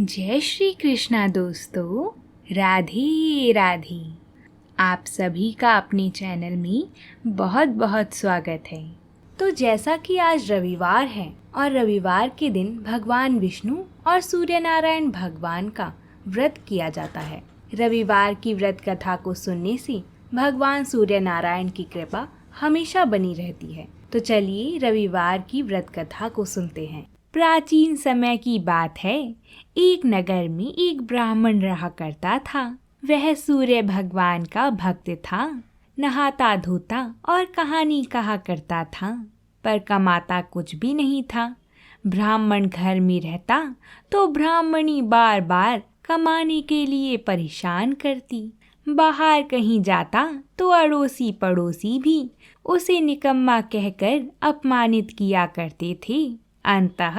जय श्री कृष्णा दोस्तों, राधे राधे। आप सभी का अपने चैनल में बहुत बहुत स्वागत है। तो जैसा कि आज रविवार है और रविवार के दिन भगवान विष्णु और सूर्य नारायण भगवान का व्रत किया जाता है। रविवार की व्रत कथा को सुनने से भगवान सूर्य नारायण की कृपा हमेशा बनी रहती है। तो चलिए रविवार की व्रत कथा को सुनते हैं। प्राचीन समय की बात है, एक नगर में एक ब्राह्मण रहा करता था। वह सूर्य भगवान का भक्त था, नहाता धोता और कहानी कहा करता था, पर कमाता कुछ भी नहीं था। ब्राह्मण घर में रहता तो ब्राह्मणी बार बार कमाने के लिए परेशान करती। बाहर कहीं जाता तो अड़ोसी पड़ोसी भी उसे निकम्मा कहकर अपमानित किया करते थे। अंतः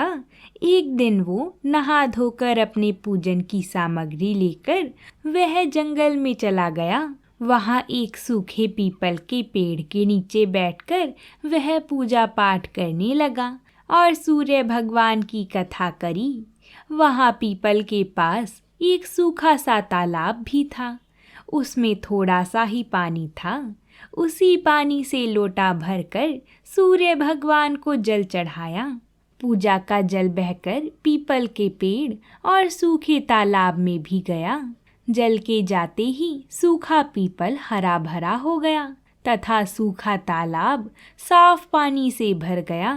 एक दिन वो नहा धोकर अपने पूजन की सामग्री लेकर वह जंगल में चला गया। वहाँ एक सूखे पीपल के पेड़ के नीचे बैठकर वह पूजा पाठ करने लगा और सूर्य भगवान की कथा करी। वहाँ पीपल के पास एक सूखा सा तालाब भी था। उसमें थोड़ा सा ही पानी था। उसी पानी से लोटा भरकर सूर्य भगवान को जल चढ़ाया। पूजा का जल बहकर पीपल के पेड़ और सूखे तालाब में भी गया। जल के जाते ही सूखा पीपल हरा भरा हो गया तथा सूखा तालाब साफ पानी से भर गया।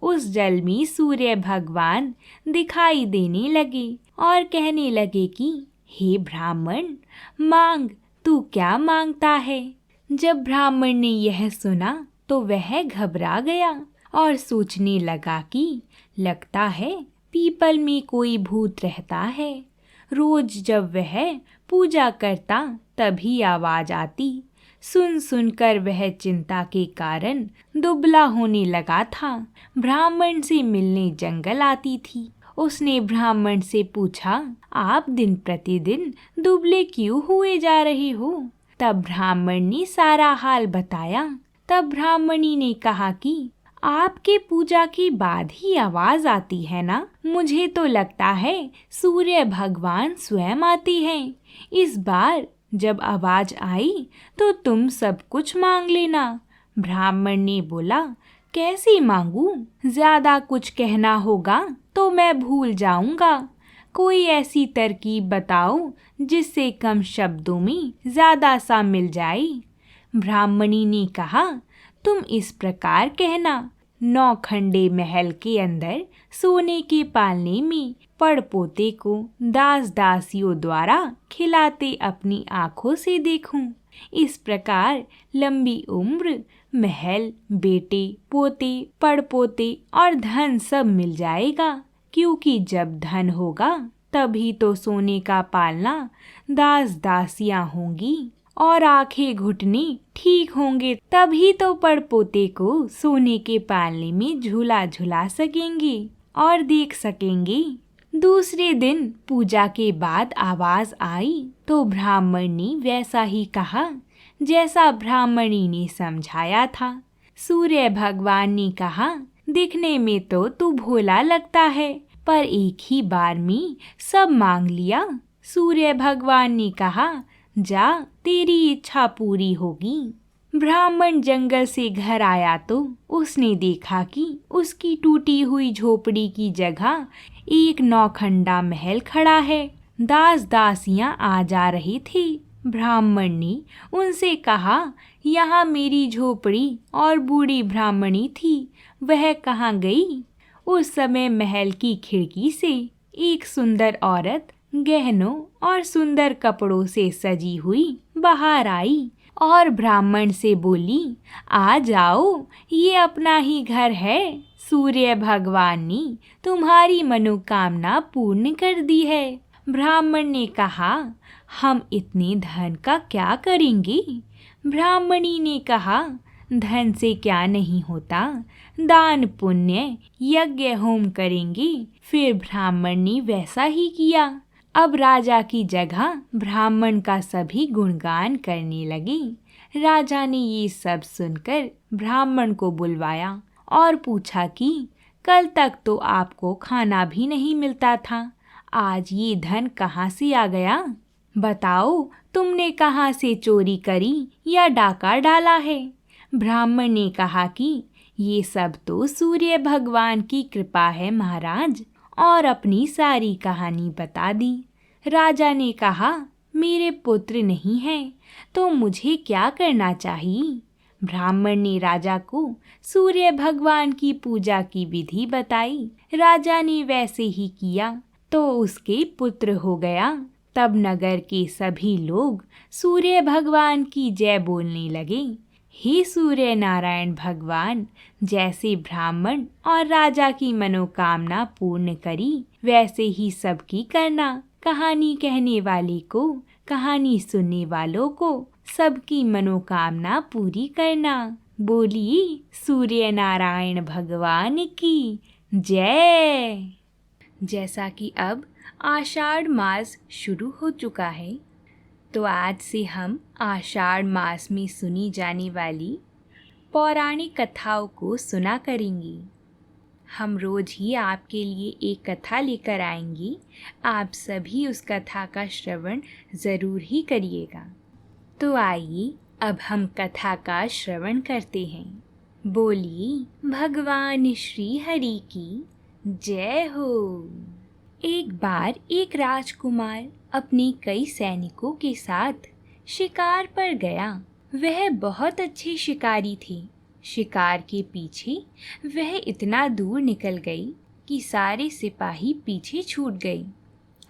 उस जल में सूर्य भगवान दिखाई देने लगे और कहने लगे कि हे ब्राह्मण, मांग, तू क्या मांगता है। जब ब्राह्मण ने यह सुना तो वह घबरा गया और सोचने लगा कि लगता है पीपल में कोई भूत रहता है। रोज जब वह पूजा करता तभी आवाज आती। सुन सुनकर वह चिंता के कारण दुबला होने लगा था। ब्राह्मण से मिलने जंगल आती थी। उसने ब्राह्मण से पूछा, आप दिन प्रतिदिन दुबले क्यों हुए जा रहे हो। तब ब्राह्मण ने सारा हाल बताया। तब ब्राह्मणी ने कहा कि आपके पूजा के बाद ही आवाज आती है ना। मुझे तो लगता है सूर्य भगवान स्वयं आते हैं। इस बार जब आवाज आई तो तुम सब कुछ मांग लेना। ब्राह्मण ने बोला, कैसे मांगू? ज्यादा कुछ कहना होगा तो मैं भूल जाऊंगा। कोई ऐसी तरकीब बताओ जिससे कम शब्दों में ज्यादा सा मिल जाए। ब्राह्मणी ने कहा, तुम इस प्रकार कहना, 9 खंडे महल के अंदर सोने के पालने में पड़पोते को दास दासियों द्वारा खिलाते अपनी आंखों से देखूं। इस प्रकार लंबी उम्र, महल, बेटे, पोते, पड़पोते और धन सब मिल जाएगा। क्योंकि जब धन होगा तभी तो सोने का पालना दास दासियां होंगी और आंखें घुटने ठीक होंगे, तभी तो पड़पोते को सोने के पालने में झूला झुला सकेंगे और देख सकेंगे। दूसरे दिन पूजा के बाद आवाज आई तो ब्राह्मण ने वैसा ही कहा जैसा ब्राह्मणी ने समझाया था। सूर्य भगवान ने कहा, दिखने में तो तू भोला लगता है, पर एक ही बार में सब मांग लिया। सूर्य भगवान ने कहा, जा, तेरी इच्छा पूरी होगी। ब्राह्मण जंगल से घर आया तो उसने देखा कि उसकी टूटी हुई झोपड़ी की जगह एक 9 खंडा महल खड़ा है। दास दासियां आ जा रहे थे। ब्राह्मण ने उनसे कहा, यहाँ मेरी झोपड़ी और बूढ़ी ब्राह्मणी थी, वह कहाँ गई। उस समय महल की खिड़की से एक सुंदर औरत गहनों और सुंदर कपड़ों से सजी हुई बाहर आई और ब्राह्मण से बोली, आ जाओ, ये अपना ही घर है। सूर्य भगवान ने तुम्हारी मनोकामना पूर्ण कर दी है। ब्राह्मण ने कहा, हम इतने धन का क्या करेंगे। ब्राह्मणी ने कहा, धन से क्या नहीं होता, दान पुण्य यज्ञ होम करेंगे। फिर ब्राह्मण ने वैसा ही किया। अब राजा की जगह ब्राह्मण का सभी गुणगान करने लगे। राजा ने ये सब सुनकर ब्राह्मण को बुलवाया और पूछा कि कल तक तो आपको खाना भी नहीं मिलता था, आज ये धन कहाँ से आ गया? बताओ, तुमने कहाँ से चोरी करी या डाका डाला है? ब्राह्मण ने कहा कि ये सब तो सूर्य भगवान की कृपा है महाराज, और अपनी सारी कहानी बता दी। राजा ने कहा, मेरे पुत्र नहीं हैं, तो मुझे क्या करना चाहिए? ब्राह्मण ने राजा को सूर्य भगवान की पूजा की विधि बताई। राजा ने वैसे ही किया तो उसके पुत्र हो गया। तब नगर के सभी लोग सूर्य भगवान की जय बोलने लगे। हे सूर्य नारायण भगवान, जैसे ब्राह्मण और राजा की मनोकामना पूर्ण करी, वैसे ही सबकी करना। कहानी कहने वाले को, कहानी सुनने वालों को सबकी मनोकामना पूरी करना। बोलिए सूर्य नारायण भगवान की जय। जैसा कि अब आषाढ़ मास शुरू हो चुका है, तो आज से हम आषाढ़ मास में सुनी जाने वाली पौराणिक कथाओं को सुना करेंगे। हम रोज ही आपके लिए एक कथा लेकर आएंगे। आप सभी उस कथा का श्रवण ज़रूर ही करिएगा। तो आइए अब हम कथा का श्रवण करते हैं। बोलिए भगवान श्री हरि की जय हो। एक बार एक राजकुमार अपने कई सैनिकों के साथ शिकार पर गया। वह बहुत अच्छे शिकारी थे। शिकार के पीछे वह इतना दूर निकल गई कि सारे सिपाही पीछे छूट गए।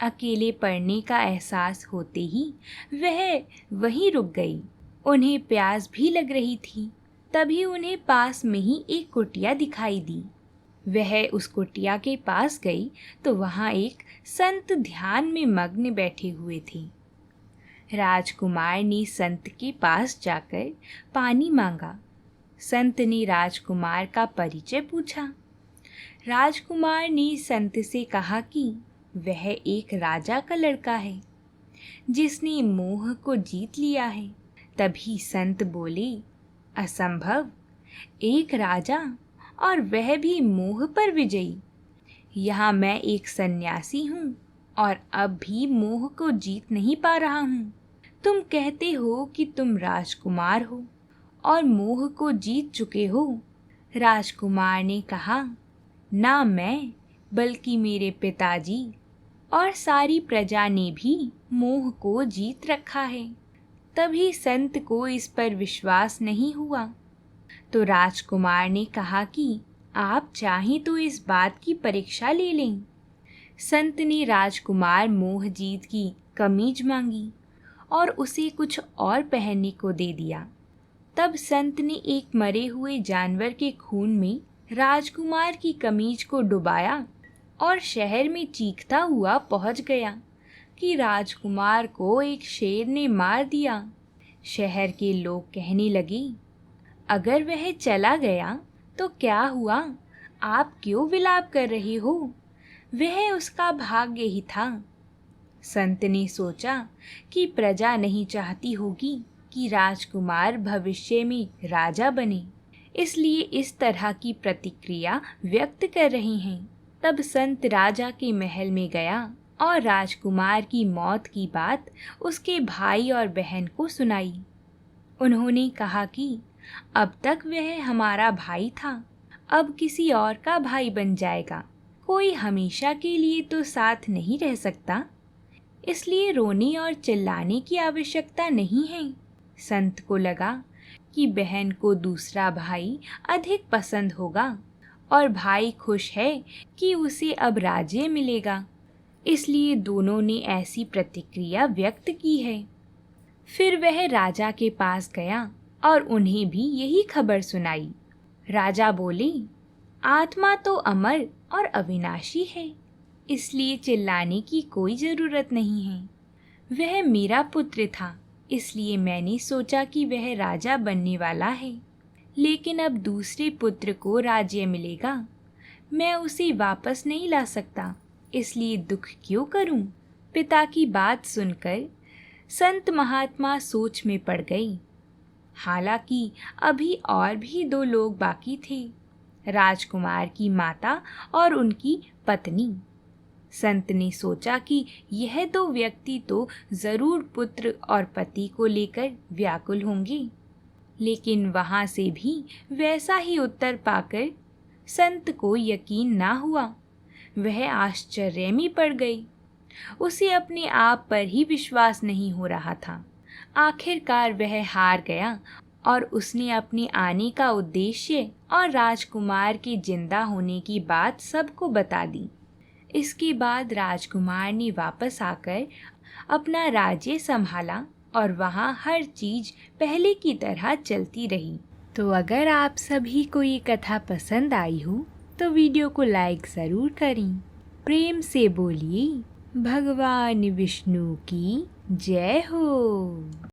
अकेले पड़ने का एहसास होते ही वह वहीं रुक गई। उन्हें प्यास भी लग रही थी। तभी उन्हें पास में ही एक कुटिया दिखाई दी। वह उस कुटिया के पास गई तो वहाँ एक संत ध्यान में मग्न बैठे हुए थे। राजकुमार ने संत के पास जाकर पानी मांगा। संत ने राजकुमार का परिचय पूछा। राजकुमार ने संत से कहा कि वह एक राजा का लड़का है जिसने मोह को जीत लिया है। तभी संत बोले, असंभव, एक राजा और वह भी मोह पर विजयी। यहाँ मैं एक सन्यासी हूँ और अब भी मोह को जीत नहीं पा रहा हूँ। तुम कहते हो कि तुम राजकुमार हो और मोह को जीत चुके हो। राजकुमार ने कहा, ना मैं, बल्कि मेरे पिताजी और सारी प्रजा ने भी मोह को जीत रखा है। तभी संत को इस पर विश्वास नहीं हुआ। तो राजकुमार ने कहा कि आप चाहें तो इस बात की परीक्षा ले लें। संत ने राजकुमार मोह जीत की कमीज मांगी और उसे कुछ और पहनने को दे दिया। तब संत ने एक मरे हुए जानवर के खून में राजकुमार की कमीज को डुबाया और शहर में चीखता हुआ पहुंच गया कि राजकुमार को एक शेर ने मार दिया। शहर के लोग कहने लगे, अगर वह चला गया तो क्या हुआ? आप क्यों विलाप कर रहे हो? वह उसका भाग्य ही था। संत ने सोचा कि प्रजा नहीं चाहती होगी कि राजकुमार भविष्य में राजा बने, इसलिए इस तरह की प्रतिक्रिया व्यक्त कर रहे हैं। तब संत राजा के महल में गया और राजकुमार की मौत की बात उसके भाई और बहन को सुनाई। उन्होंने कहा कि अब तक वह हमारा भाई था, अब किसी और का भाई बन जाएगा। कोई हमेशा के लिए तो साथ नहीं रह सकता, इसलिए रोने और चिल्लाने की आवश्यकता नहीं है। संत को लगा कि बहन को दूसरा भाई अधिक पसंद होगा और भाई खुश है कि उसे अब राज्य मिलेगा, इसलिए दोनों ने ऐसी प्रतिक्रिया व्यक्त की है। फिर वह राजा के पास गया और उन्हें भी यही खबर सुनाई। राजा बोले, आत्मा तो अमर और अविनाशी है, इसलिए चिल्लाने की कोई ज़रूरत नहीं है। वह मेरा पुत्र था, इसलिए मैंने सोचा कि वह राजा बनने वाला है, लेकिन अब दूसरे पुत्र को राज्य मिलेगा। मैं उसे वापस नहीं ला सकता, इसलिए दुख क्यों करूं? पिता की बात सुनकर संत महात्मा सोच में पड़ गई। हालांकि अभी और भी 2 लोग बाकी थे, राजकुमार की माता और उनकी पत्नी। संत ने सोचा कि यह दो व्यक्ति तो जरूर पुत्र और पति को लेकर व्याकुल होंगे, लेकिन वहां से भी वैसा ही उत्तर पाकर संत को यकीन ना हुआ। वह आश्चर्य में पड़ गई। उसे अपने आप पर ही विश्वास नहीं हो रहा था। आखिरकार वह हार गया और उसने अपने आने का उद्देश्य और राजकुमार के जिंदा होने की बात सबको बता दी। इसके बाद राजकुमार ने वापस आकर अपना राज्य संभाला और वहाँ हर चीज पहले की तरह चलती रही। तो अगर आप सभी को ये कथा पसंद आई हो तो वीडियो को लाइक ज़रूर करें। प्रेम से बोलिए भगवान विष्णु की जय हो।